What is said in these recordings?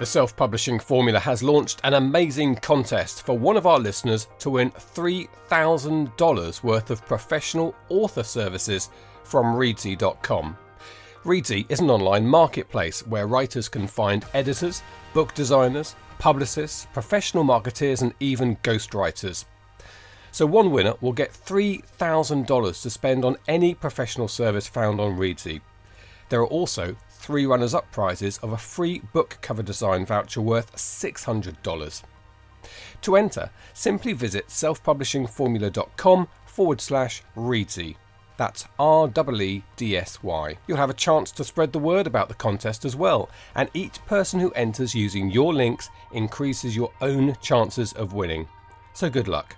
The Self-Publishing Formula has launched an amazing contest for one of our listeners to win $3,000 worth of professional author services from Readsy.com. Readsy is an online marketplace where writers can find editors, book designers, publicists, professional marketeers and even ghostwriters. So one winner will get $3,000 to spend on any professional service found on Readsy. There are also 3 runners-up prizes of a free book cover design voucher worth $600. To enter, simply visit selfpublishingformula.com/Readsy. That's REEDSY. You'll have a chance to spread the word about the contest as well, and each person who enters using your links increases your own chances of winning. So good luck.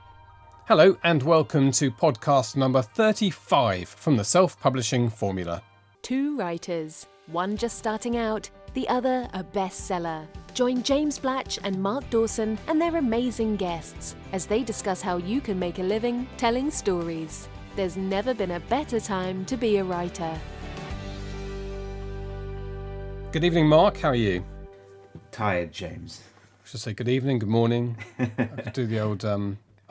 Hello and welcome to podcast number 35 from the Self-Publishing Formula. 2 writers, one just starting out, the other a bestseller. Join James Blatch and Mark Dawson and their amazing guests as they discuss how you can make a living telling stories. There's never been a better time to be a writer. Good evening, Mark. How are you? Tired, James. I should say good evening, good morning. I could do the old...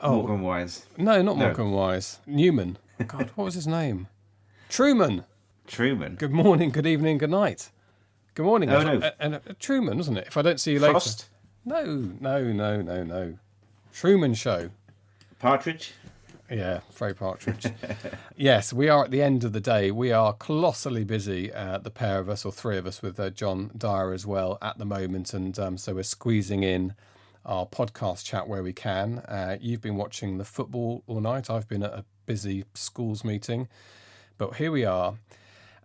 Morgan Wise. No, not Morgan Wise. Newman. God, what was his name? Truman. Good morning, good evening, good night. Good morning. Oh, no. And Truman, wasn't it? If I don't see you Frost? later. No. Truman Show. Partridge? Yeah, Frey Partridge. Yes, we are at the end of the day. We are colossally busy, the pair of us, or 3 of us, with John Dyer as well at the moment. And so we're squeezing in our podcast chat where we can. You've been watching the football all night. I've been at a busy schools meeting. But here we are.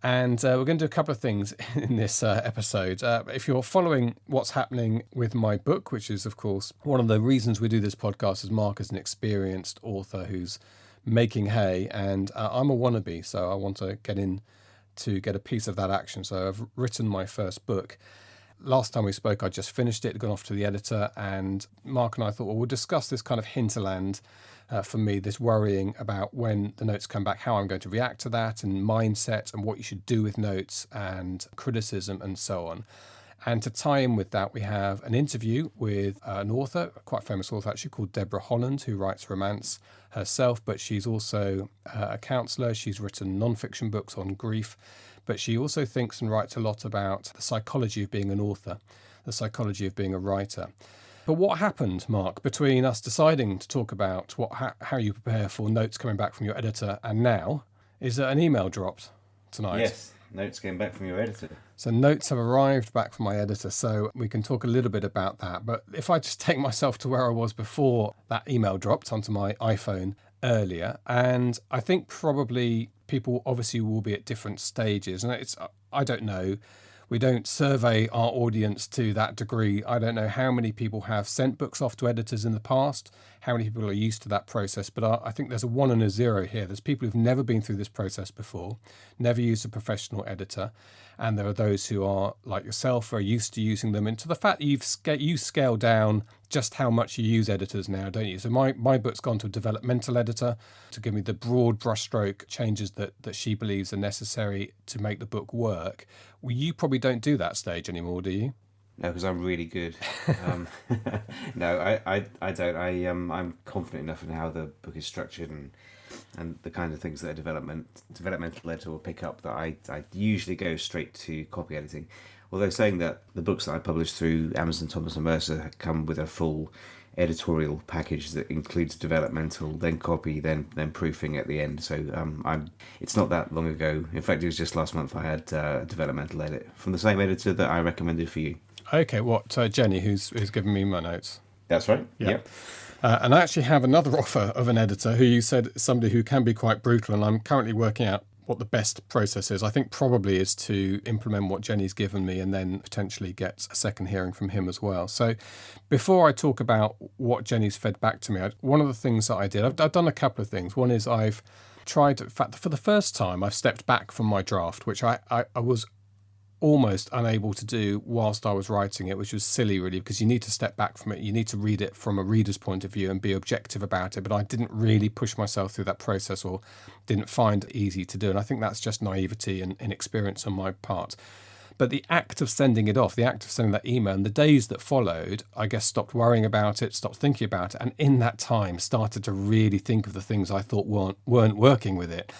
And we're going to do a couple of things in this episode. If you're following what's happening with my book, which is, of course, one of the reasons we do this podcast, is Mark is an experienced author who's making hay, and I'm a wannabe, so I want to get in to get a piece of that action. So I've written my first book. Last time we spoke, I just finished it, gone off to the editor, and Mark and I thought, well, we'll discuss this kind of hinterland for me, this worrying about when the notes come back, how I'm going to react to that, and mindset, and what you should do with notes, and criticism, and so on. And to tie in with that, we have an interview with an author, a quite famous author actually, called Debra Holland, who writes romance herself, but she's also a counsellor. She's written non-fiction books on grief, but she also thinks and writes a lot about the psychology of being an author, the psychology of being a writer. But what happened, Mark, between us deciding to talk about how you prepare for notes coming back from your editor and now, is that an email dropped tonight? Yes, notes came back from your editor. So notes have arrived back from my editor, so we can talk a little bit about that. But if I just take myself to where I was before that email dropped onto my iPhone earlier, and I think probably people obviously will be at different stages, and I don't know. We don't survey our audience to that degree. I don't know how many people have sent books off to editors in the past, how many people are used to that process, but I think there's a 1 and a 0 here. There's people who've never been through this process before, never used a professional editor, and there are those who are, like yourself, are used to using them. And to the fact that you scale down just how much you use editors now, don't you? So my book's gone to a developmental editor to give me the broad brushstroke changes that she believes are necessary to make the book work. Well, you probably don't do that stage anymore, do you? No, because I'm really good. No, I don't. I'm confident enough in how the book is structured and the kind of things that a developmental editor will pick up that I usually go straight to copy editing. Although saying that, the books that I publish through Amazon, Thomas & Mercer come with a full editorial package that includes developmental, then copy, then proofing at the end. So it's not that long ago. In fact, it was just last month I had a developmental edit from the same editor that I recommended for you. Okay, what, Jenny, who's given me my notes? That's right. Yeah. Yep. And I actually have another offer of an editor who you said is somebody who can be quite brutal, and I'm currently working out what the best process is. I think probably is to implement what Jenny's given me and then potentially get a second hearing from him as well. So before I talk about what Jenny's fed back to me, one of the things that I did, I've done a couple of things. One is I've tried, in fact, for the first time, I've stepped back from my draft, which I was almost unable to do whilst I was writing it, which was silly really, because you need to step back from it. You need to read it from a reader's point of view and be objective about it. But I didn't really push myself through that process, or didn't find it easy to do. And I think that's just naivety and inexperience on my part. But the act of sending it off, the act of sending that email, and the days that followed, I guess stopped worrying about it, stopped thinking about it, and in that time started to really think of the things I thought weren't working with it.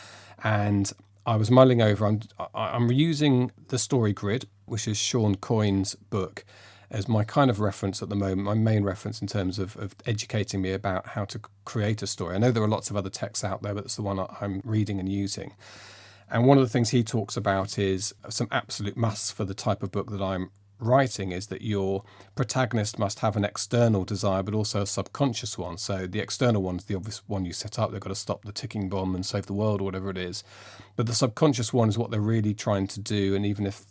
And I was mulling over, I'm using the story grid, which is Sean Coyne's book, as my kind of reference at the moment, my main reference in terms of educating me about how to create a story. I know there are lots of other texts out there, but it's the one I'm reading and using. And one of the things he talks about is some absolute musts for the type of book that I'm writing is that your protagonist must have an external desire, but also a subconscious one. So the external one is the obvious one you set up. They've got to stop the ticking bomb and save the world or whatever it is. But the subconscious one is what they're really trying to do. And even if,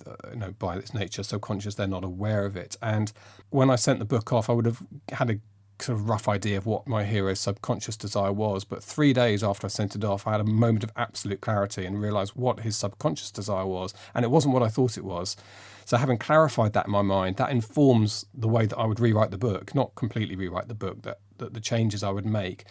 by its nature, subconscious, they're not aware of it. And when I sent the book off, I would have had a sort of rough idea of what my hero's subconscious desire was. But 3 days after I sent it off, I had a moment of absolute clarity and realised what his subconscious desire was. And it wasn't what I thought it was. So having clarified that in my mind, that informs the way that I would rewrite the book, not completely rewrite the book, that the changes I would make.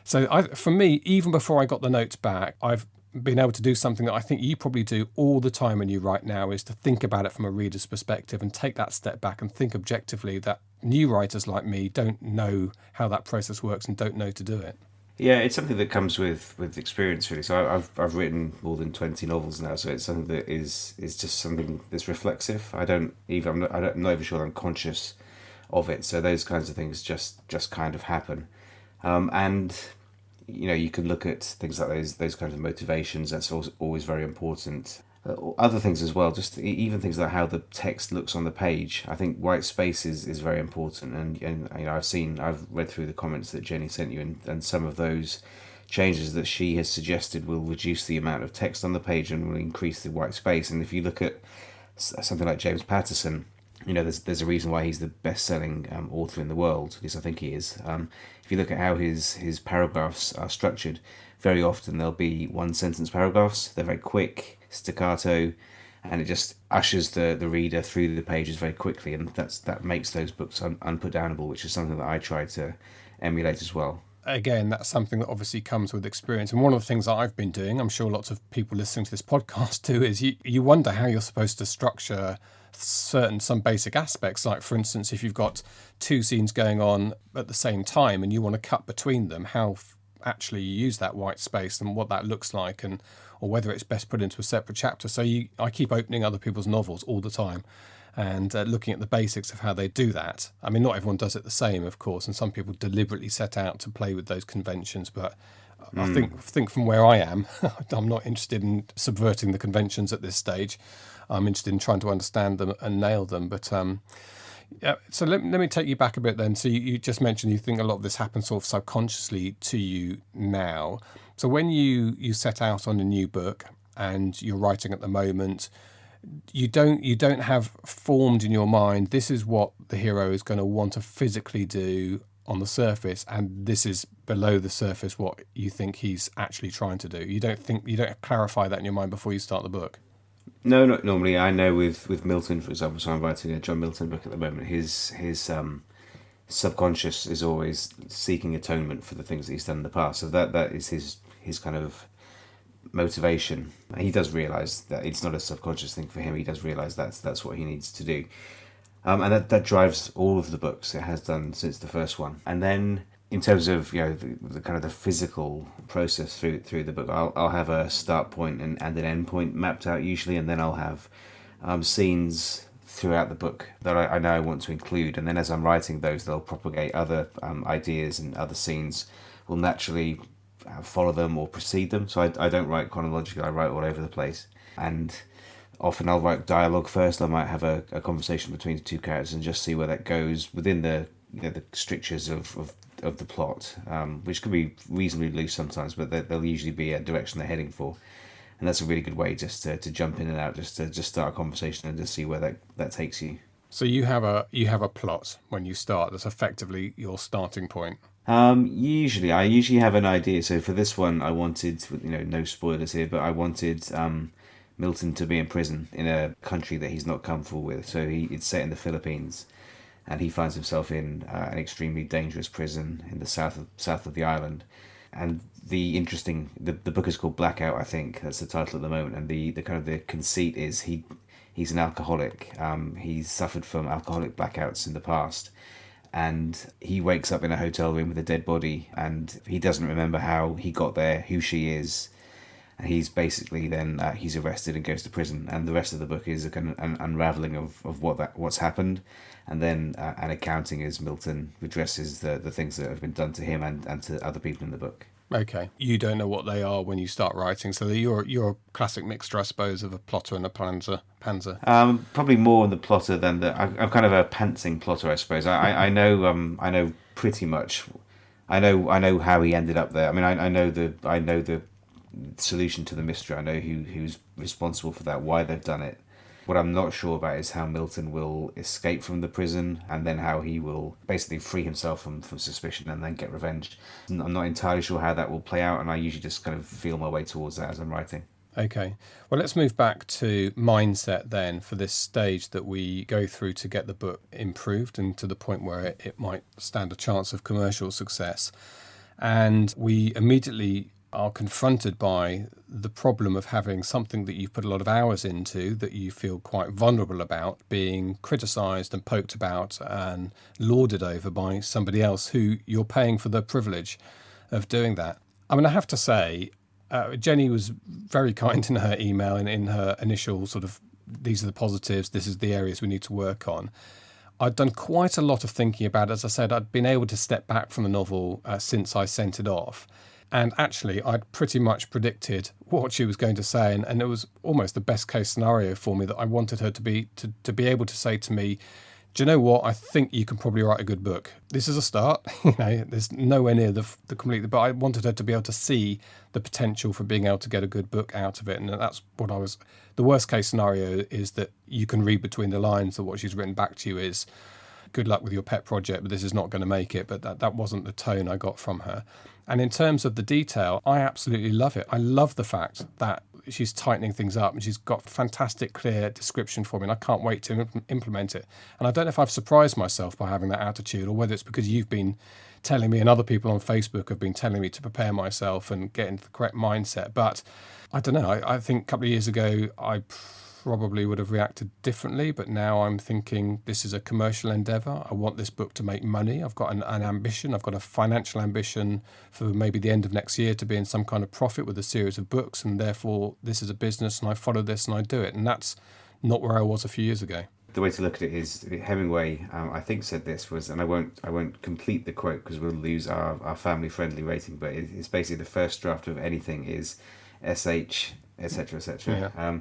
So for me, even before I got the notes back, I've been able to do something that I think you probably do all the time when you write now, is to think about it from a reader's perspective and take that step back and think objectively that new writers like me don't know how that process works and don't know to do it. Yeah, it's something that comes with experience, really. So I've written more than 20 novels now, so it's something that is just something that's reflexive. I'm not even sure I'm conscious of it. So those kinds of things just kind of happen, and you can look at things like those kinds of motivations. That's always very important. Other things as well, just even things like how the text looks on the page. I think white space is very important, and I've read through the comments that Jenny sent you, and some of those changes that she has suggested will reduce the amount of text on the page and will increase the white space. And if you look at something like James Patterson, there's a reason why he's the best-selling author in the world. At least I think he is. If you look at how his paragraphs are structured, very often there'll be one-sentence paragraphs. They're very quick, staccato, and it just ushers the reader through the pages very quickly, and that makes those books unputdownable, which is something that I try to emulate as well. Again, that's something that obviously comes with experience. And one of the things that I've been doing, I'm sure lots of people listening to this podcast too, is you wonder how you're supposed to structure some basic aspects. Like, for instance, if you've got two scenes going on at the same time and you want to cut between them, how actually you use that white space and what that looks like, or whether it's best put into a separate chapter. So I keep opening other people's novels all the time and looking at the basics of how they do that. I mean, not everyone does it the same, of course, and some people deliberately set out to play with those conventions, but I think from where I am, I'm not interested in subverting the conventions at this stage. I'm interested in trying to understand them and nail them. But yeah, so let me take you back a bit then. So you just mentioned you think a lot of this happens sort of subconsciously to you now. So when you set out on a new book and you're writing at the moment, you don't have formed in your mind, this is what the hero is going to want to physically do on the surface, and this is below the surface what you think he's actually trying to do. You don't clarify that in your mind before you start the book. No, not normally. I know with Milton, for example, so I'm writing a John Milton book at the moment. His subconscious is always seeking atonement for the things that he's done in the past. So that is his kind of motivation. He does realise that it's not a subconscious thing for him. He does realise that's what he needs to do, and that drives all of the books. It has done since the first one. And then in terms of the kind of the physical process through the book, I'll have a start point and an end point mapped out usually, and then I'll have scenes throughout the book that I know I want to include, and then as I'm writing those, they'll propagate other ideas, and other scenes will naturally follow them or precede them. So I don't write chronologically, I write all over the place, and often I'll write dialogue first. I might have a conversation between the two characters and just see where that goes within the the strictures of the plot, which can be reasonably loose sometimes, but there'll usually be a direction they're heading for. And that's a really good way just to jump in and out, just to start a conversation and just see where that takes you. So you have a plot when you start that's effectively your starting point. I usually have an idea. So for this one, I wanted, no spoilers here, but I wanted Milton to be in prison in a country that he's not comfortable with. So it's set in the Philippines, and he finds himself in an extremely dangerous prison in the south of the island. And the book is called Blackout, I think that's the title at the moment. And the kind of the conceit is he he's an alcoholic. He's suffered from alcoholic blackouts in the past. And he wakes up in a hotel room with a dead body, and he doesn't remember how he got there, who she is. And he's basically then he's arrested and goes to prison. And the rest of the book is a kind of an unraveling of what's happened, and then an accounting as Milton redresses the things that have been done to him and to other people in the book. Okay. You don't know what they are when you start writing, so you're a classic mixture, I suppose, of a plotter and a panzer. Probably more the plotter than I'm kind of a pantsing plotter, I suppose. I know pretty much. I know how he ended up there. I mean, I know the solution to the mystery. I know who's responsible for that, why they've done it. What I'm not sure about is how Milton will escape from the prison, and then how he will basically free himself from suspicion and then get revenge. I'm not entirely sure how that will play out, and I usually just kind of feel my way towards that as I'm writing. Okay. Well, let's move back to mindset then for this stage that we go through to get the book improved and to the point where it might stand a chance of commercial success. And we immediately are confronted by the problem of having something that you've put a lot of hours into, that you feel quite vulnerable about, being criticised and poked about and lauded over by somebody else who you're paying for the privilege of doing that. I mean, I have to say, Jenny was very kind in her email and in her initial sort of, these are the positives, this is the areas we need to work on. I'd done quite a lot of thinking about it. As I said, I'd been able to step back from the novel since I sent it off. And actually, I'd pretty much predicted what she was going to say. And it was almost the best case scenario for me, that I wanted her to be able to say to me, do you know what? I think you can probably write a good book. This is a start. There's nowhere near the complete, but I wanted her to be able to see the potential for being able to get a good book out of it. And that's what the worst case scenario is that you can read between the lines that what she's written back to you is, good luck with your pet project, but this is not going to make it. But that wasn't the tone I got from her. And in terms of the detail, I absolutely love it. I love the fact that she's tightening things up and she's got fantastic, clear description for me. And I can't wait to implement it. And I don't know if I've surprised myself by having that attitude, or whether it's because you've been telling me and other people on Facebook have been telling me to prepare myself and get into the correct mindset. But I don't know. I think a couple of years ago, I probably would have reacted differently, but now I'm thinking this is a commercial endeavour. I want this book to make money. I've got an ambition. I've got a financial ambition for maybe the end of next year to be in some kind of profit with a series of books, and therefore this is a business and I follow this and I do it. And that's not where I was a few years ago. The way to look at it is, Hemingway, I think, said this was, and I won't complete the quote because we'll lose our family-friendly rating, but it's basically the first draft of anything is SH, etc., etc. Yeah.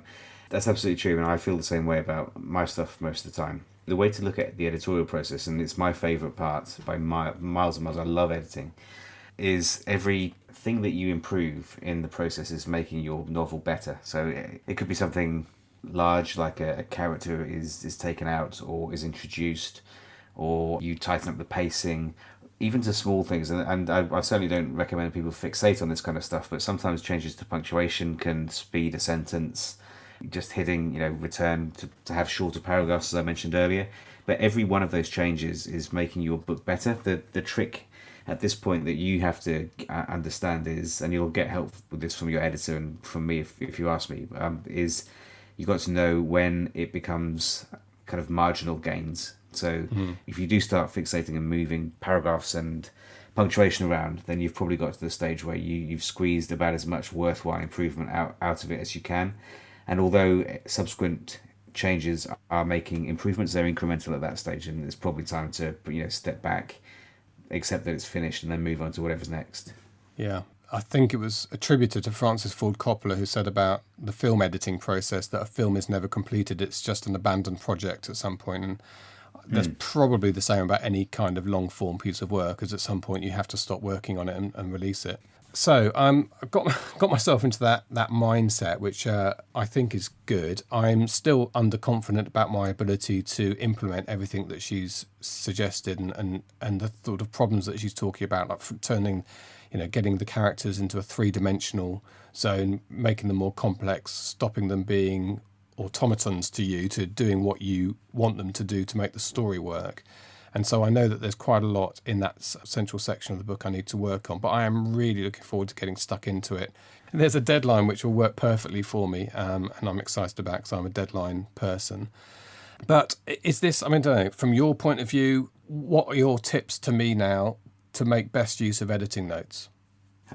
That's absolutely true, and I feel the same way about my stuff most of the time. The way to look at the editorial process, and it's my favourite part by miles and miles, I love editing, is everything that you improve in the process is making your novel better. So it could be something large, like a character is taken out or is introduced, or you tighten up the pacing, even to small things. And I certainly don't recommend people fixate on this kind of stuff, but sometimes changes to punctuation can speed a sentence. Just hitting, return to have shorter paragraphs, as I mentioned earlier. But every one of those changes is making your book better. The trick at this point that you have to understand is, and you'll get help with this from your editor and from me if you ask me, is you've got to know when it becomes kind of marginal gains. So if you do start fixating and moving paragraphs and punctuation around, then you've probably got to the stage where you've squeezed about as much worthwhile improvement out of it as you can. And although subsequent changes are making improvements, they're incremental at that stage, and it's probably time to step back, accept that it's finished, and then move on to whatever's next. Yeah, I think it was attributed to Francis Ford Coppola, who said about the film editing process that a film is never completed, it's just an abandoned project at some point. And that's probably the same about any kind of long-form piece of work, as at some point you have to stop working on it and release it. So I've got myself into that mindset, which I think is good. I'm still underconfident about my ability to implement everything that she's suggested and the sort of problems that she's talking about, like turning, getting the characters into a three-dimensional zone, making them more complex, stopping them being automatons to you, to doing what you want them to do to make the story work. And so I know that there's quite a lot in that central section of the book I need to work on, but I am really looking forward to getting stuck into it. And there's a deadline which will work perfectly for me, and I'm excited about because I'm a deadline person. But is this, I mean, I don't know, from your point of view, what are your tips to me now to make best use of editing notes?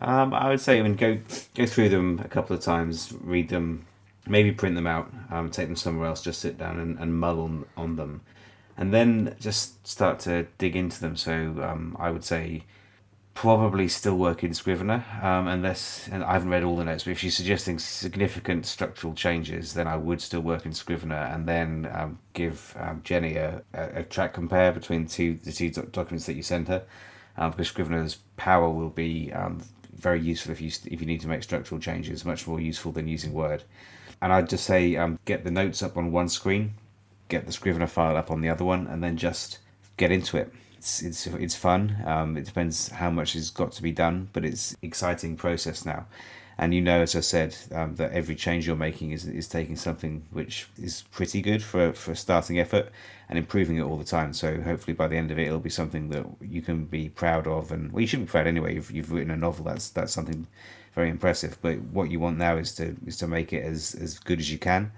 I would say, go through them a couple of times, read them, maybe print them out, take them somewhere else, just sit down and mull on them. And then just start to dig into them. So I would say probably still work in Scrivener, unless, and I haven't read all the notes, but if she's suggesting significant structural changes, then I would still work in Scrivener, and then give Jenny a track compare between the two documents that you send her, because Scrivener's power will be very useful if you need to make structural changes, much more useful than using Word. And I'd just say get the notes up on one screen, get the Scrivener file up on the other one, and then just get into it. It's fun. It depends how much has got to be done, but it's an exciting process now. And as I said, that every change you're making is taking something which is pretty good for a starting effort and improving it all the time. So hopefully by the end of it, it'll be something that you can be proud of. And well, you should be proud anyway. You've written a novel. That's something very impressive. But what you want now is to make it as good as you can,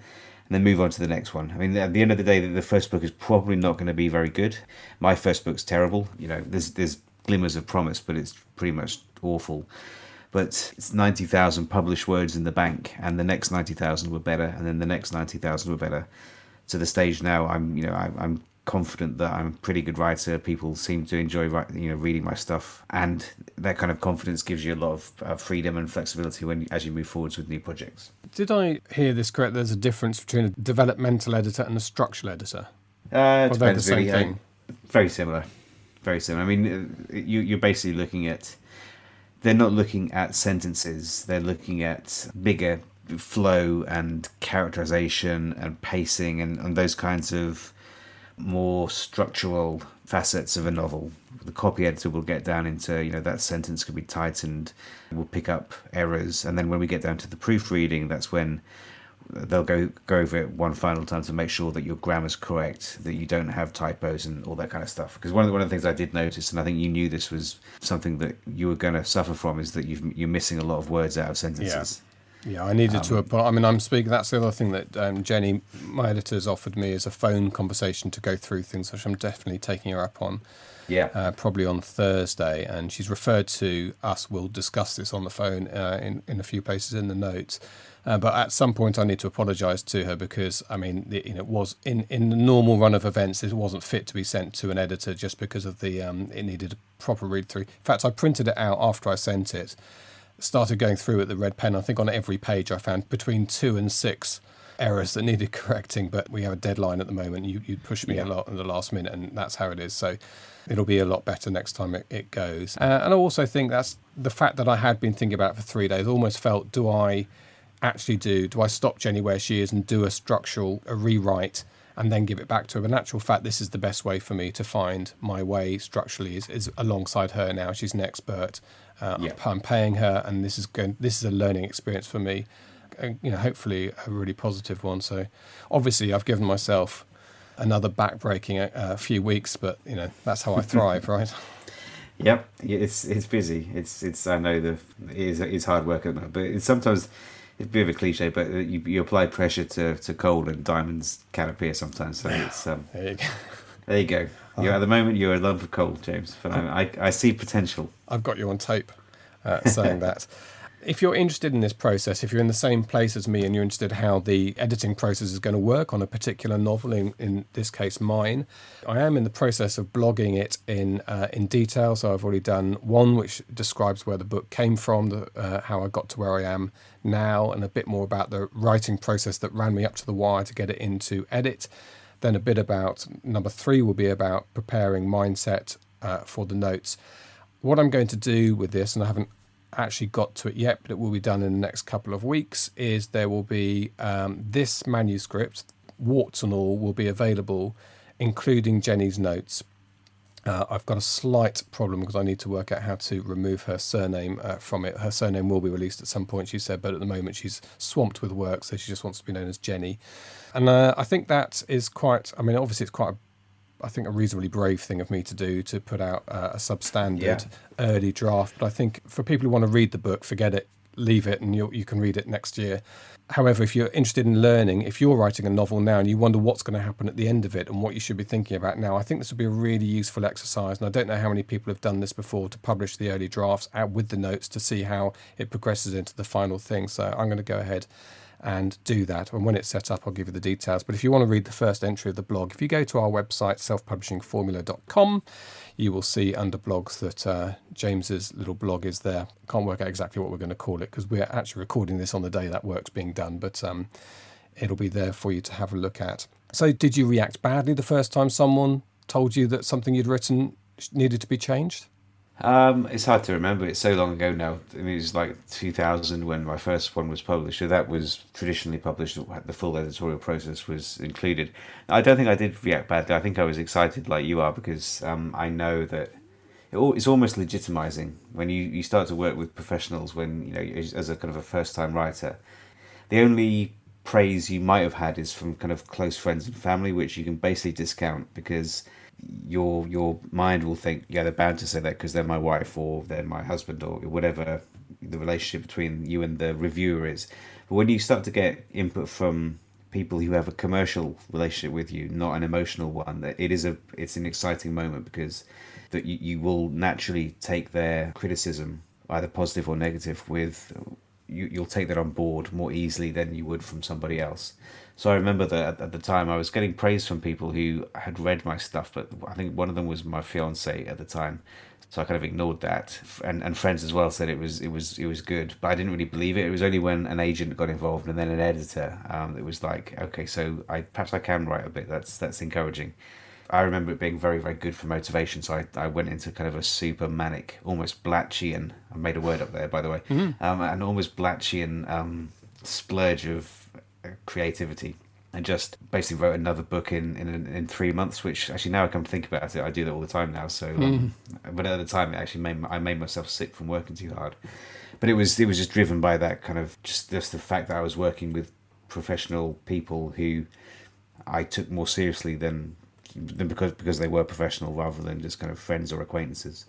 and then move on to the next one. I mean, at the end of the day, the first book is probably not going to be very good. My first book's terrible. There's glimmers of promise, but it's pretty much awful. But it's 90,000 published words in the bank, and the next 90,000 were better, and then the next 90,000 were better. To the stage now, I'm confident that I'm a pretty good writer. People seem to enjoy reading my stuff, and that kind of confidence gives you a lot of freedom and flexibility as you move forwards with new projects. Did I hear this correct? There's a difference between a developmental editor and a structural editor? It depends, they're the same really. thing? Very similar. Very similar. I mean, you're basically looking at... They're not looking at sentences. They're looking at bigger flow and characterization and pacing and those kinds of more structural facets of a novel. The copy editor will get down into, that sentence could be tightened, will pick up errors, and then when we get down to the proofreading, that's when they'll go over it one final time to make sure that your grammar's correct, that you don't have typos and all that kind of stuff. Because one of the things I did notice, and I think you knew this was something that you were going to suffer from, is that you're missing a lot of words out of sentences. Yeah, I needed to. I mean, I'm speaking. That's the other thing that Jenny, my editor's offered me, is a phone conversation to go through things, which I'm definitely taking her up on. Yeah. Probably on Thursday, and she's referred to us. We'll discuss this on the phone in a few places in the notes. But at some point, I need to apologise to her because, I mean, it was in the normal run of events, it wasn't fit to be sent to an editor just because of the it needed a proper read through. In fact, I printed it out after I sent it. Started going through with the red pen. I think on every page I found between 2 and 6 errors that needed correcting, but we have a deadline at the moment. You pushed me a lot at the last minute, and that's how it is. So it'll be a lot better next time it goes. And I also think that's the fact that I had been thinking about it for 3 days. I almost felt, do I stop Jenny where she is and do a rewrite and then give it back to her? But in actual fact, this is the best way for me to find my way structurally is alongside her now. She's an expert. I'm paying her, and this is a learning experience for me. Hopefully a really positive one. So obviously I've given myself another back-breaking a few weeks, but that's how I thrive, right? Yep, it's busy. It's I know it's hard work at the moment, but it's sometimes it's a bit of a cliche, but you apply pressure to coal and diamonds can appear sometimes. So it's there you go. At the moment you're in love with coal, James. But I see potential. I've got you on tape saying that. If you're interested in this process, if you're in the same place as me and you're interested in how the editing process is going to work on a particular novel, in this case mine, I am in the process of blogging it in detail. So I've already done one which describes where the book came from, how I got to where I am now, and a bit more about the writing process that ran me up to the wire to get it into edit. Then a bit about number 3 will be about preparing mindset for the notes. What I'm going to do with this, and I haven't actually got to it yet, but it will be done in the next couple of weeks, is there will be this manuscript, warts and all, will be available, including Jenny's notes. I've got a slight problem because I need to work out how to remove her surname from it. Her surname will be released at some point, she said, but at the moment she's swamped with work, so she just wants to be known as Jenny. And I think that is obviously it's quite a I think, a reasonably brave thing of me to do, to put out a substandard Yeah. early draft. But I think for people who want to read the book, forget it, leave it, and you can read it next year. However, if you're interested in learning, if you're writing a novel now and you wonder what's going to happen at the end of it and what you should be thinking about now, I think this would be a really useful exercise. And I don't know how many people have done this before, to publish the early drafts out with the notes to see how it progresses into the final thing. So I'm going to go ahead and do that. And when it's set up, I'll give you the details. But if you want to read the first entry of the blog, if you go to our website, selfpublishingformula.com, you will see under blogs that James's little blog is there. Can't work out exactly what we're going to call it because we're actually recording this on the day that work's being done, but it'll be there for you to have a look at. So did you react badly the first time someone told you that something you'd written needed to be changed? It's hard to remember. It's so long ago now. I mean, it was like 2000 when my first one was published. So that was traditionally published. The full editorial process was included. I don't think I did react badly. I think I was excited like you are because I know that it's almost legitimizing when you start to work with professionals when, you know, as a kind of a first-time writer. The only praise you might have had is from kind of close friends and family, which you can basically discount because your mind will think, yeah, they're bound to say that because they're my wife or they're my husband or whatever the relationship between you and the reviewer is. But when you start to get input from people who have a commercial relationship with you, not an emotional one, it's an exciting moment because that you will naturally take their criticism, either positive or negative, you'll take that on board more easily than you would from somebody else. So I remember that at the time I was getting praise from people who had read my stuff, but I think one of them was my fiance at the time. So I kind of ignored that, and friends as well said it was good, but I didn't really believe it. It was only when an agent got involved and then an editor, it was like, okay, so perhaps I can write a bit. That's encouraging. I remember it being very, very good for motivation. So I went into kind of a super manic, almost Blatchian. I made a word up there, by the way, an almost Blatchian splurge of creativity, and just basically wrote another book in 3 months. Which actually, now I come to think about it, I do that all the time now. So, but at the time, it actually I made myself sick from working too hard. But it was just driven by that kind of just the fact that I was working with professional people who I took more seriously than because they were professional rather than just kind of friends or acquaintances.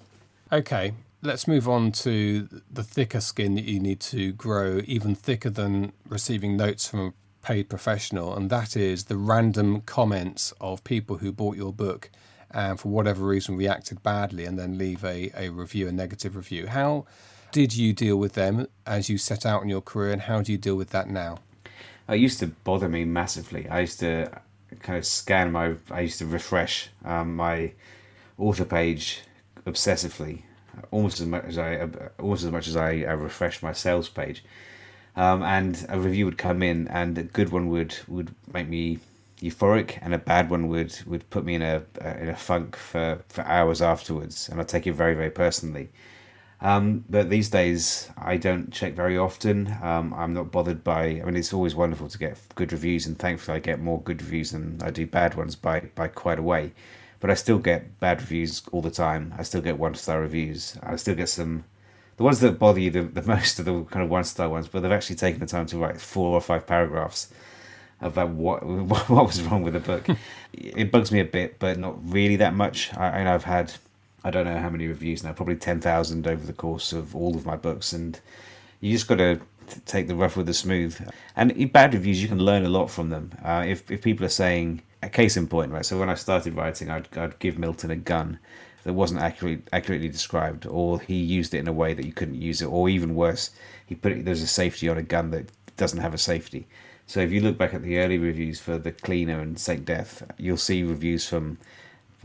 Okay, let's move on to the thicker skin that you need to grow, even thicker than receiving notes from a paid professional, and that is the random comments of people who bought your book and for whatever reason reacted badly and then leave a review, a negative review. How did you deal with them as you set out in your career, and how do you deal with that now? It used to bother me massively. I used to kind of I used to refresh my author page obsessively, almost as much as I refreshed my sales page. And a review would come in, and a good one would make me euphoric, and a bad one would put me in a funk for hours afterwards, and I take it very, very personally. But these days I don't check very often. I'm not bothered by. I mean, it's always wonderful to get good reviews, and thankfully I get more good reviews than I do bad ones by quite a way. But I still get bad reviews all the time. I still get 1-star reviews. I still get some. The ones that bother you the most are the kind of 1-star ones, but they've actually taken the time to write 4 or 5 paragraphs about what was wrong with the book. It bugs me a bit, but not really that much. I've had, I don't know how many reviews now, probably 10,000 over the course of all of my books, and you just got to take the rough with the smooth. And in bad reviews, you can learn a lot from them. If people are saying, a case in point, right? So when I started writing, I'd give Milton a gun that wasn't accurately described, or he used it in a way that you couldn't use it, or even worse, there's a safety on a gun that doesn't have a safety. So if you look back at the early reviews for The Cleaner and Saint Death, you'll see reviews from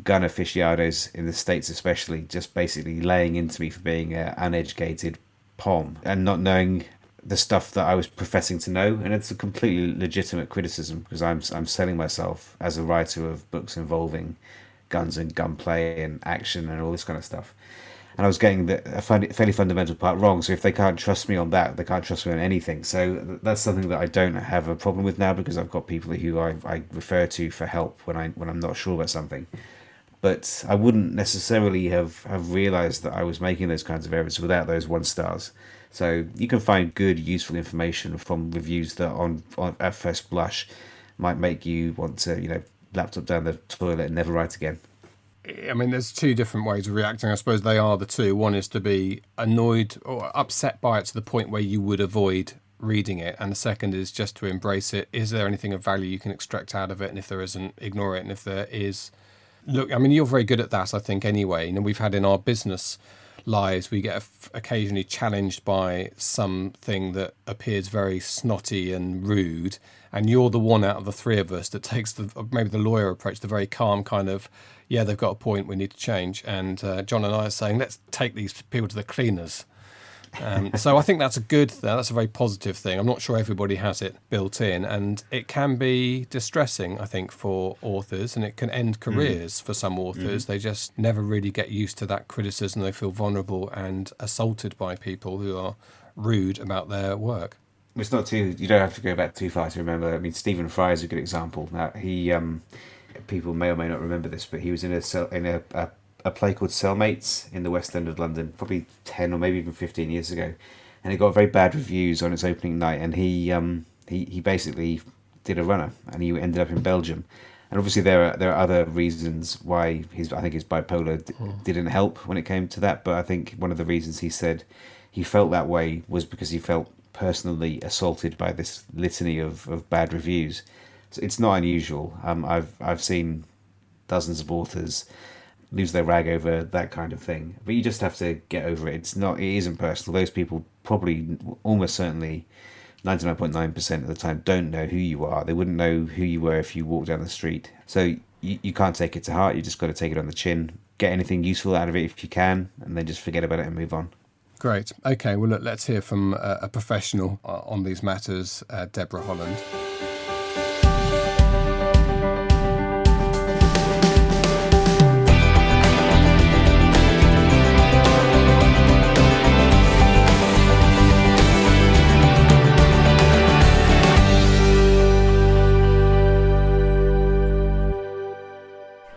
gun aficionados in the States especially, just basically laying into me for being an uneducated pom and not knowing the stuff that I was professing to know. And it's a completely legitimate criticism because I'm selling myself as a writer of books involving guns and gunplay and action and all this kind of stuff. And I was getting a fairly fundamental part wrong. So if they can't trust me on that, they can't trust me on anything. So that's something that I don't have a problem with now, because I've got people who I refer to for help when I'm not sure about something. But I wouldn't necessarily have realised that I was making those kinds of errors without those 1 stars. So you can find good, useful information from reviews that on at first blush might make you want to, laptop down the toilet and never write again. I mean, there's two different ways of reacting. I suppose they are the two. One is to be annoyed or upset by it to the point where you would avoid reading it. And the second is just to embrace it. Is there anything of value you can extract out of it? And if there isn't, ignore it. And if there is, look, I mean, you're very good at that, I think, anyway. You know, we've had in our business lives, we get occasionally challenged by something that appears very snotty and rude. And you're the one out of the three of us that takes maybe the lawyer approach, the very calm kind of, yeah, they've got a point, we need to change. And John and I are saying, let's take these people to the cleaners. So I think that's a good thing. That's a very positive thing. I'm not sure everybody has it built in, and it can be distressing, I think, for authors, and it can end careers for some authors. They just never really get used to that criticism. They feel vulnerable and assaulted by people who are rude about their work. It's not too. You don't have to go back too far to remember. I mean, Stephen Fry is a good example. Now, he, people may or may not remember this, but he was in a play called Cellmates in the West End of London, probably 10 or maybe even 15 years ago, and it got very bad reviews on its opening night. And he basically did a runner, and he ended up in Belgium. And obviously there are other reasons why I think his bipolar didn't help when it came to that. But I think one of the reasons he said he felt that way was because he felt personally assaulted by this litany of bad reviews. So it's not unusual. I've seen dozens of authors lose their rag over that kind of thing, but you just have to get over it. It isn't personal. Those people probably almost certainly 99.9% of the time don't know who you are. They wouldn't know who you were if you walked down the street. So you can't take it to heart. You just got to take it on the chin, get anything useful out of it if you can, and then just forget about it and move on. Great. Okay, well, look, let's hear from a professional on these matters, Debra Holland.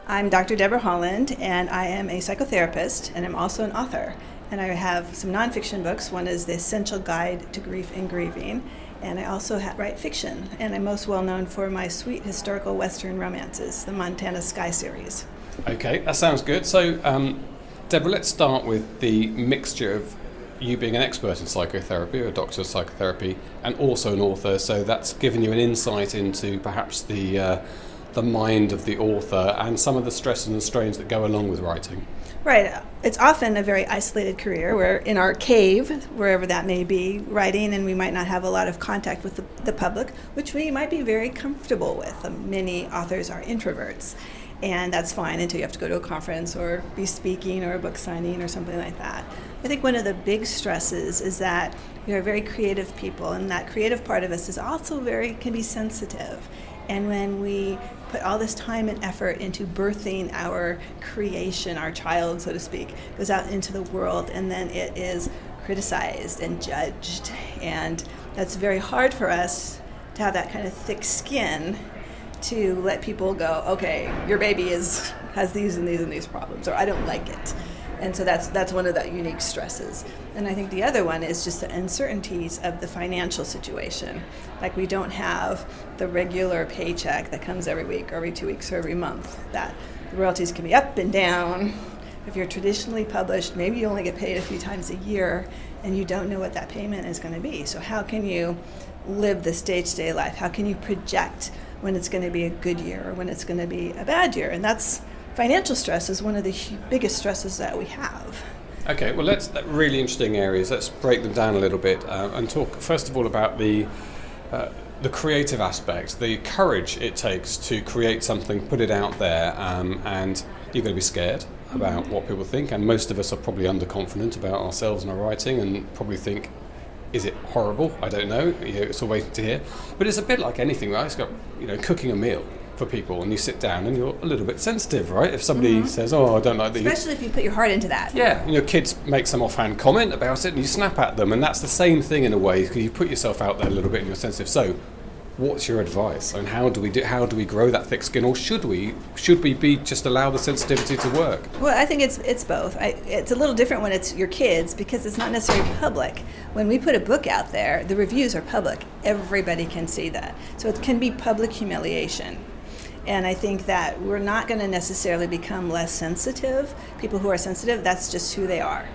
I'm Dr. Debra Holland, and I am a psychotherapist, and I'm also an author. And I have some nonfiction books. One is The Essential Guide to Grief and Grieving, and I also write fiction. And I'm most well known for my sweet historical Western romances, the Montana Sky series. Okay, that sounds good. So, Debra, let's start with the mixture of you being an expert in psychotherapy, or a doctor of psychotherapy, and also an author. So that's given you an insight into perhaps the mind of the author and some of the stresses and strains that go along with writing. Right. It's often a very isolated career. We're in our cave, wherever that may be, writing, and we might not have a lot of contact with the public, which we might be very comfortable with. Many authors are introverts, and that's fine until you have to go to a conference or be speaking or a book signing or something like that. I think one of the big stresses is that we are very creative people, and that creative part of us is also can be sensitive. And when we put all this time and effort into birthing our creation, our child, so to speak, goes out into the world, and then it is criticized and judged. And that's very hard for us to have that kind of thick skin to let people go, okay, your baby has these and these and these problems, or I don't like it. And so that's one of the unique stresses. And I think the other one is just the uncertainties of the financial situation. Like, we don't have the regular paycheck that comes every week or every 2 weeks or every month. That the royalties can be up and down. If you're traditionally published, maybe you only get paid a few times a year, and you don't know what that payment is going to be. So how can you live this day-to-day life? How can you project when it's going to be a good year or when it's going to be a bad year? And financial stress is one of the biggest stresses that we have. Okay, well, that's really interesting areas. Let's break them down a little bit and talk first of all about the creative aspect, the courage it takes to create something, put it out there, and you're going to be scared about what people think, and most of us are probably underconfident about ourselves and our writing and probably think, is it horrible? I don't know. It's all waiting to hear. But it's a bit like anything, right? It's got, cooking a meal for people, and you sit down and you're a little bit sensitive, right? If somebody says, I don't like that. Especially if you put your heart into that. Yeah, kids make some offhand comment about it and you snap at them, and that's the same thing in a way, because you put yourself out there a little bit and you're sensitive. So what's your advice? And how do we grow that thick skin, or should we be just allow the sensitivity to work? Well, I think it's both. It's a little different when it's your kids, because it's not necessarily public. When we put a book out there, the reviews are public. Everybody can see that. So it can be public humiliation. And I think that we're not going to necessarily become less sensitive. People who are sensitive, that's just who they are.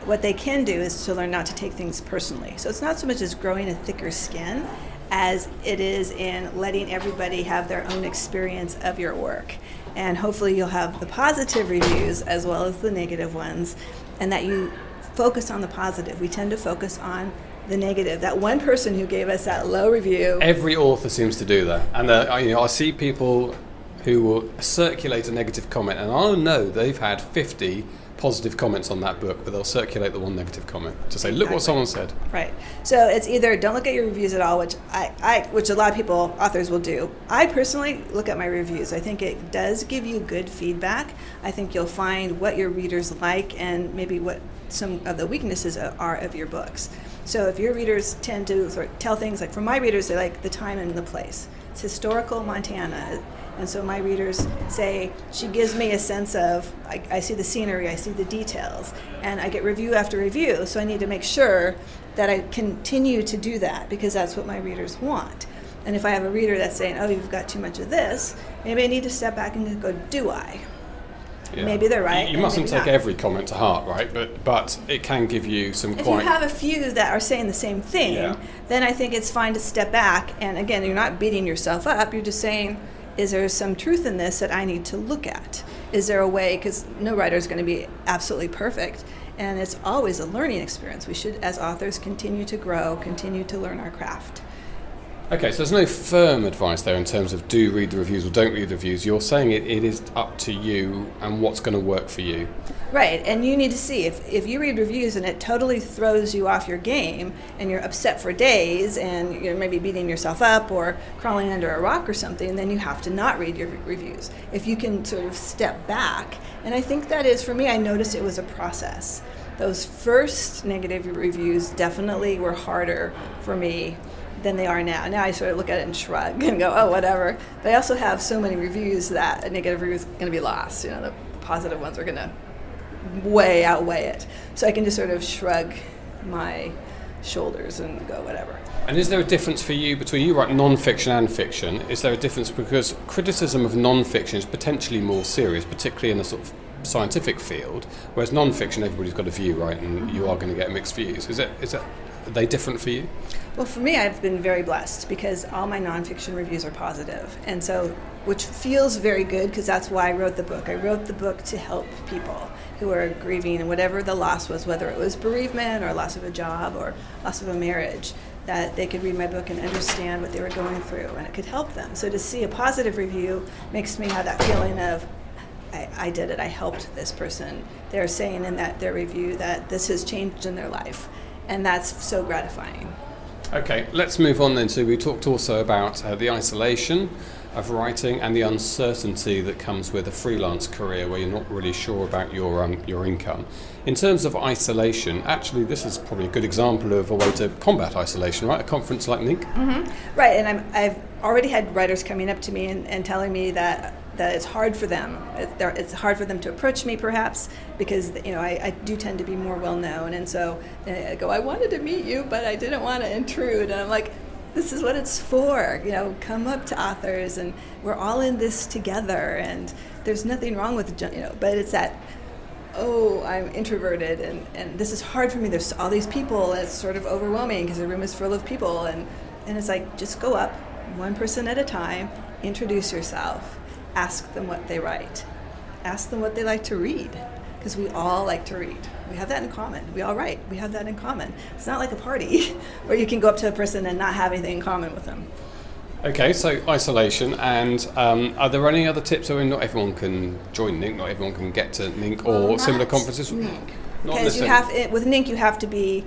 What they can do is to learn not to take things personally. So it's not so much as growing a thicker skin as it is in letting everybody have their own experience of your work. And hopefully you'll have the positive reviews as well as the negative ones, and that you focus on the positive. We tend to focus on the negative. That one person who gave us that low review. Every author seems to do that. And I see people who will circulate a negative comment, and I'll know they've had 50 positive comments on that book, but they'll circulate the one negative comment to say, look what someone said. Right. So it's either don't look at your reviews at all, which which a lot of people, authors, will do. I personally look at my reviews. I think it does give you good feedback. I think you'll find what your readers like and maybe what some of the weaknesses are of your books. So if your readers tend to sort of tell things, like for my readers, they like the time and the place. It's historical Montana. And so my readers say, she gives me a sense of, I see the scenery, I see the details, and I get review after review. So I need to make sure that I continue to do that, because that's what my readers want. And if I have a reader that's saying, oh, you've got too much of this, maybe I need to step back and go, do I? Yeah. Maybe they're right. You mustn't take every comment to heart, right? But it can give you some If you have a few that are saying the same thing, then I think it's fine to step back. And again, you're not beating yourself up. You're just saying, is there some truth in this that I need to look at? Is there a way, because no writer is going to be absolutely perfect, and it's always a learning experience. We should, as authors, continue to grow, continue to learn our craft. Okay, so there's no firm advice there in terms of do read the reviews or don't read the reviews. You're saying it is up to you and what's going to work for you. Right, and you need to see if you read reviews and it totally throws you off your game and you're upset for days and you're maybe beating yourself up or crawling under a rock or something, then you have to not read your reviews. If you can sort of step back, and I think that is, for me, I noticed it was a process. Those first negative reviews definitely were harder for me than they are now. Now I sort of look at it and shrug and go, oh, whatever. But I also have so many reviews that a negative review is going to be lost. The positive ones are going to way outweigh it. So I can just sort of shrug my shoulders and go, whatever. And is there a difference for you between, you write non-fiction and fiction, is there a difference because criticism of non-fiction is potentially more serious, particularly in a sort of scientific field, whereas non-fiction, everybody's got a view, right, and you are going to get mixed views. Are they different for you? Well, for me, I've been very blessed because all my nonfiction reviews are positive, and so, which feels very good because that's why I wrote the book. I wrote the book to help people who are grieving, and whatever the loss was, whether it was bereavement or loss of a job or loss of a marriage, that they could read my book and understand what they were going through, and it could help them. So to see a positive review makes me have that feeling of, I did it, I helped this person. They're saying in their review that this has changed in their life. And that's so gratifying. Okay, let's move on then. So we talked also about the isolation of writing and the uncertainty that comes with a freelance career where you're not really sure about your income. In terms of isolation, actually this is probably a good example of a way to combat isolation, right? A conference like NINC? Mm-hmm. Right, and I've already had writers coming up to me and telling me that it's hard for them. It's hard for them to approach me, perhaps, because I do tend to be more well known, and so I go, I wanted to meet you, but I didn't want to intrude, and I'm like, this is what it's for. Come up to authors, and we're all in this together, and there's nothing wrong with but it's that, oh, I'm introverted, and this is hard for me. There's all these people, and it's sort of overwhelming because the room is full of people, and it's like, just go up, one person at a time, introduce yourself. Ask them what they write. Ask them what they like to read, because we all like to read. We have that in common. We all write. We have that in common. It's not like a party where you can go up to a person and not have anything in common with them. Okay, so isolation, and are there any other tips? I mean, not everyone can join NINC, not everyone can get to NINC or similar conferences. Because with NINC you have to be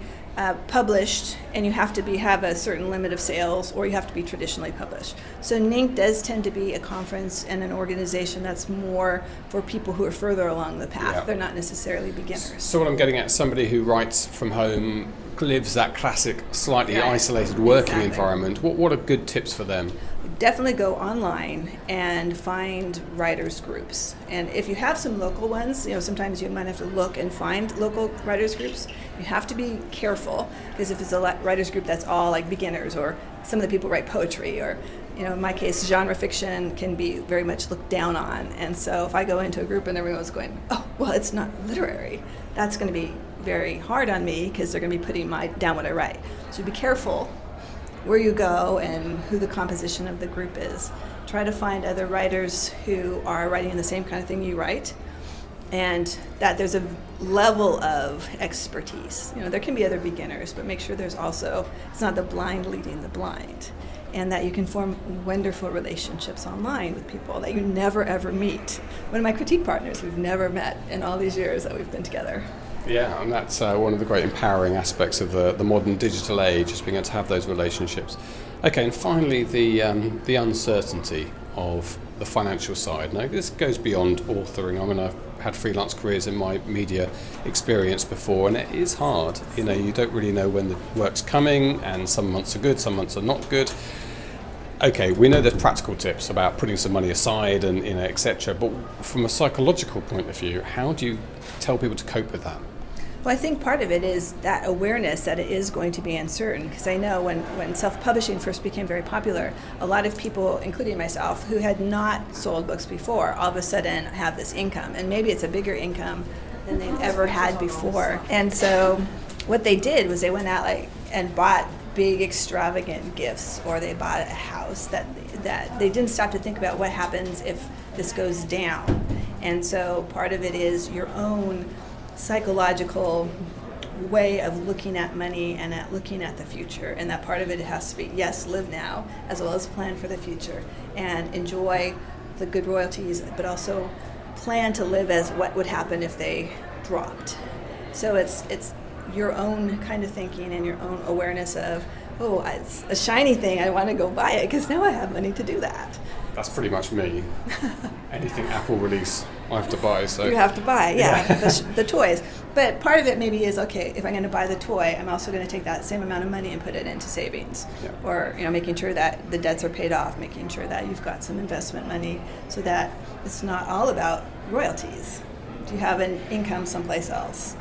published, and you have to have a certain limit of sales, or you have to be traditionally published. So NINC does tend to be a conference and an organization that's more for people who are further along the path. Yeah. They're not necessarily beginners. So what I'm getting at, somebody who writes from home, lives that classic, slightly isolated working environment, what are good tips for them? Definitely go online and find writers groups. And if you have some local ones, sometimes you might have to look and find local writers groups. You have to be careful, because if it's a writers group that's all like beginners, or some of the people write poetry, or In my case, genre fiction can be very much looked down on. And so if I go into a group and everyone's going, oh, well, it's not literary, that's going to be very hard on me because they're going to be putting down what I write. So be careful where you go and who the composition of the group is. Try to find other writers who are writing the same kind of thing you write, and that there's a level of expertise. There can be other beginners, but make sure there's also, it's not the blind leading the blind, and that you can form wonderful relationships online with people that you never ever meet. One of my critique partners we've never met in all these years that we've been together. Yeah, and that's one of the great empowering aspects of the modern digital age, is being able to have those relationships. Okay, and finally, the uncertainty of the financial side. Now, this goes beyond authoring. I've had freelance careers in my media experience before, and it is hard. You don't really know when the work's coming, and some months are good, some months are not good. Okay, we know there's practical tips about putting some money aside and etc. But from a psychological point of view, how do you tell people to cope with that? Well, I think part of it is that awareness that it is going to be uncertain, because I know when self-publishing first became very popular, a lot of people, including myself, who had not sold books before, all of a sudden have this income, and maybe it's a bigger income than they've ever had before. And so what they did was they went out and bought big extravagant gifts, or they bought a house that they didn't stop to think about what happens if this goes down. And so part of it is your own psychological way of looking at money and at looking at the future, and that part of it has to be, yes, live now as well as plan for the future and enjoy the good royalties, but also plan to live as what would happen if they dropped. So it's your own kind of thinking and your own awareness of, oh, it's a shiny thing, I want to go buy it because now I have money to do that. That's pretty much me. Anything Apple release, I have to buy. So you have to buy, the toys. But part of it maybe is, okay, if I'm going to buy the toy, I'm also going to take that same amount of money and put it into savings. Yeah. Or making sure that the debts are paid off, making sure that you've got some investment money so that it's not all about royalties. Do you have an income someplace else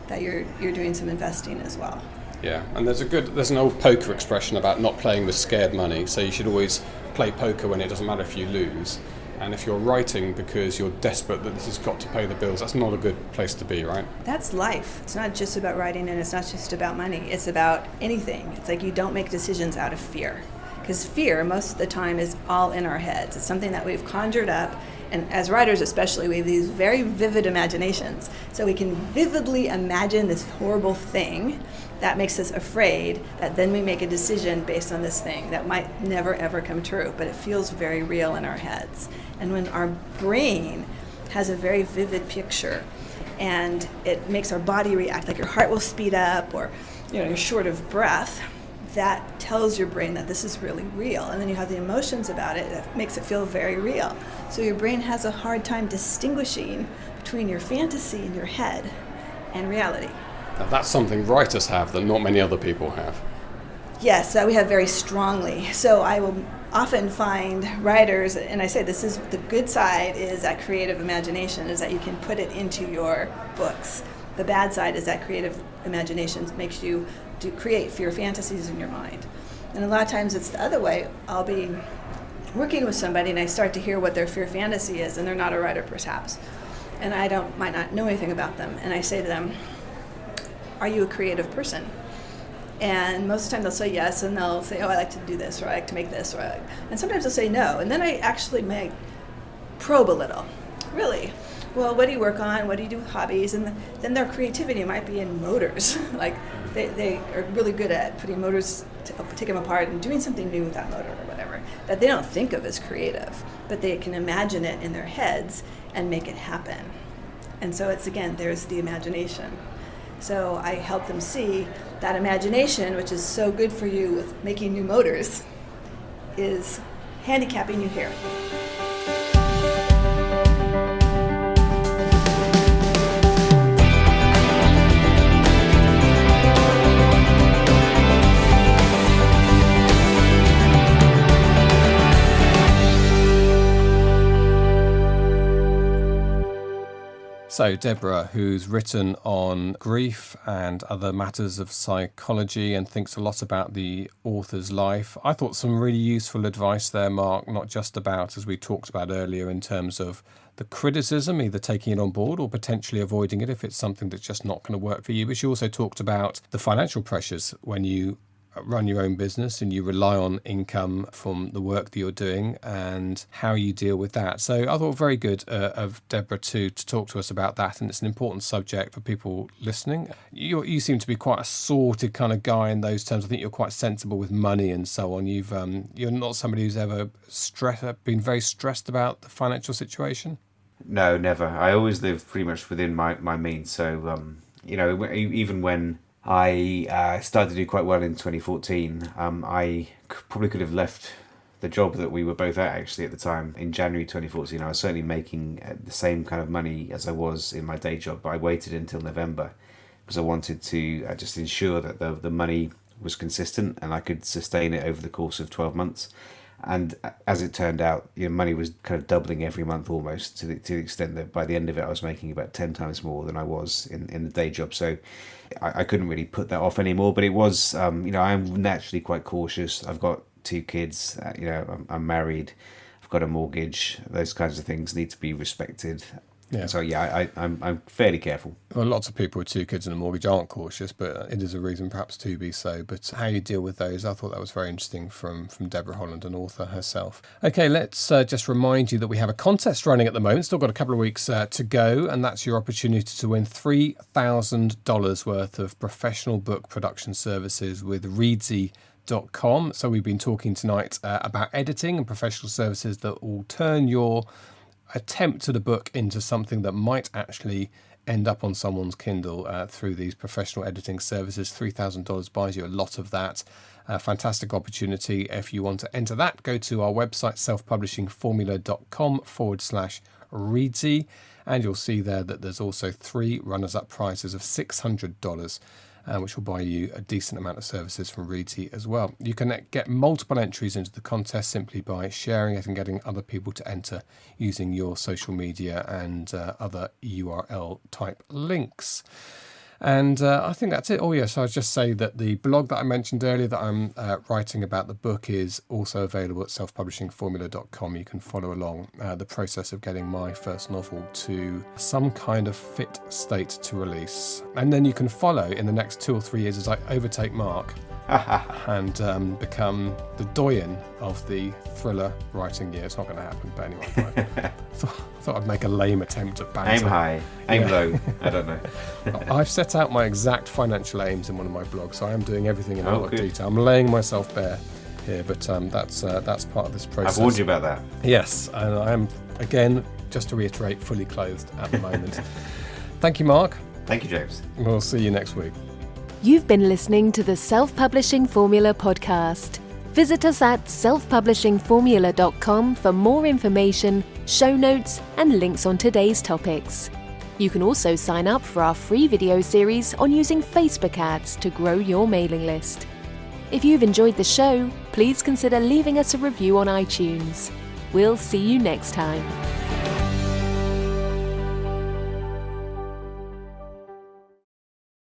that you're doing some investing as well? Yeah, and there's an old poker expression about not playing with scared money. So you should always play poker when it doesn't matter if you lose. And if you're writing because you're desperate that this has got to pay the bills, that's not a good place to be, right? That's life. It's not just about writing, and it's not just about money. It's about anything. It's like you don't make decisions out of fear. Because fear, most of the time, is all in our heads. It's something that we've conjured up. And as writers especially, we have these very vivid imaginations. So we can vividly imagine this horrible thing that makes us afraid, that then we make a decision based on this thing that might never ever come true, but it feels very real in our heads. And when our brain has a very vivid picture and it makes our body react, like your heart will speed up, or you're short of breath, that tells your brain that this is really real. And then you have the emotions about it that makes it feel very real. So your brain has a hard time distinguishing between your fantasy in your head and reality. Now that's something writers have that not many other people have. Yes, that we have very strongly. So I will often find writers, and I say this is the good side, is that creative imagination, is that you can put it into your books. The bad side is that creative imagination makes you create fear fantasies in your mind. And a lot of times it's the other way. I'll be working with somebody and I start to hear what their fear fantasy is, and they're not a writer perhaps. And I might not know anything about them. And I say to them, are you a creative person? And most of the time they'll say yes, and they'll say, oh, I like to do this, or I like to make this, and sometimes they'll say no. And then I actually may probe a little. Really? Well, what do you work on? What do you do with hobbies? And then their creativity might be in motors. Like they are really good at putting motors, take them apart and doing something new with that motor or whatever, that they don't think of as creative, but they can imagine it in their heads and make it happen. And so it's, again, there's the imagination. So I help them see that imagination, which is so good for you with making new motors, is handicapping you here. So Debra, who's written on grief and other matters of psychology and thinks a lot about the author's life. I thought some really useful advice there, Mark, not just about, as we talked about earlier, in terms of the criticism, either taking it on board or potentially avoiding it if it's something that's just not going to work for you. But she also talked about the financial pressures when you run your own business and you rely on income from the work that you're doing and how you deal with that. So I thought very good of Debra to talk to us about that, and it's an important subject for people listening. You seem to be quite a sorted kind of guy in those terms. I think you're quite sensible with money and so on. You're not somebody who's ever been very stressed about the financial situation? No, never. I always live pretty much within my means. So, even when I started to do quite well in 2014. I probably could have left the job that we were both at actually at the time in January 2014. I was certainly making the same kind of money as I was in my day job, but I waited until November because I wanted to just ensure that the money was consistent and I could sustain it over the course of 12 months. And as it turned out, money was kind of doubling every month almost to the extent that by the end of it, I was making about 10 times more than I was in the day job. So I couldn't really put that off anymore. But it was, I'm naturally quite cautious. I've got 2 kids, I'm married, I've got a mortgage. Those kinds of things need to be respected. Yeah. So I'm fairly careful. Well, lots of people with 2 kids and a mortgage aren't cautious, but it is a reason perhaps to be so. But how you deal with those, I thought that was very interesting from Debra Holland, an author herself. Okay, let's just remind you that we have a contest running at the moment. Still got a couple of weeks to go, and that's your opportunity to win $3,000 worth of professional book production services with Readsy.com. So we've been talking tonight about editing and professional services that will turn your attempt at a book into something that might actually end up on someone's Kindle through these professional editing services. $3,000 buys you a lot of that. Fantastic opportunity. If you want to enter that, go to our website, selfpublishingformula.com/Readsy, and you'll see there that there's also 3 runners-up prizes of $600. Which will buy you a decent amount of services from Readsy as well. You can get multiple entries into the contest simply by sharing it and getting other people to enter using your social media and other URL type links. And I think that's it. Oh, yes, I'll just say that the blog that I mentioned earlier that I'm writing about the book is also available at selfpublishingformula.com. You can follow along the process of getting my first novel to some kind of fit state to release. And then you can follow in the next 2 or 3 years as I overtake Mark and become the doyen of the thriller writing year. It's not going to happen, but anyway. I thought I'd make a lame attempt at banter. Aim high, aim low. I don't know. I've set out my exact financial aims in one of my blogs, so I am doing everything in a lot of detail. I'm laying myself bare here, but that's part of this process. I've warned you about that. Yes, and I am, again, just to reiterate, fully clothed at the moment. Thank you, Mark. Thank you, James. We'll see you next week. You've been listening to the Self-Publishing Formula podcast. Visit us at selfpublishingformula.com for more information, show notes, and links on today's topics. You can also sign up for our free video series on using Facebook ads to grow your mailing list. If you've enjoyed the show, please consider leaving us a review on iTunes. We'll see you next time.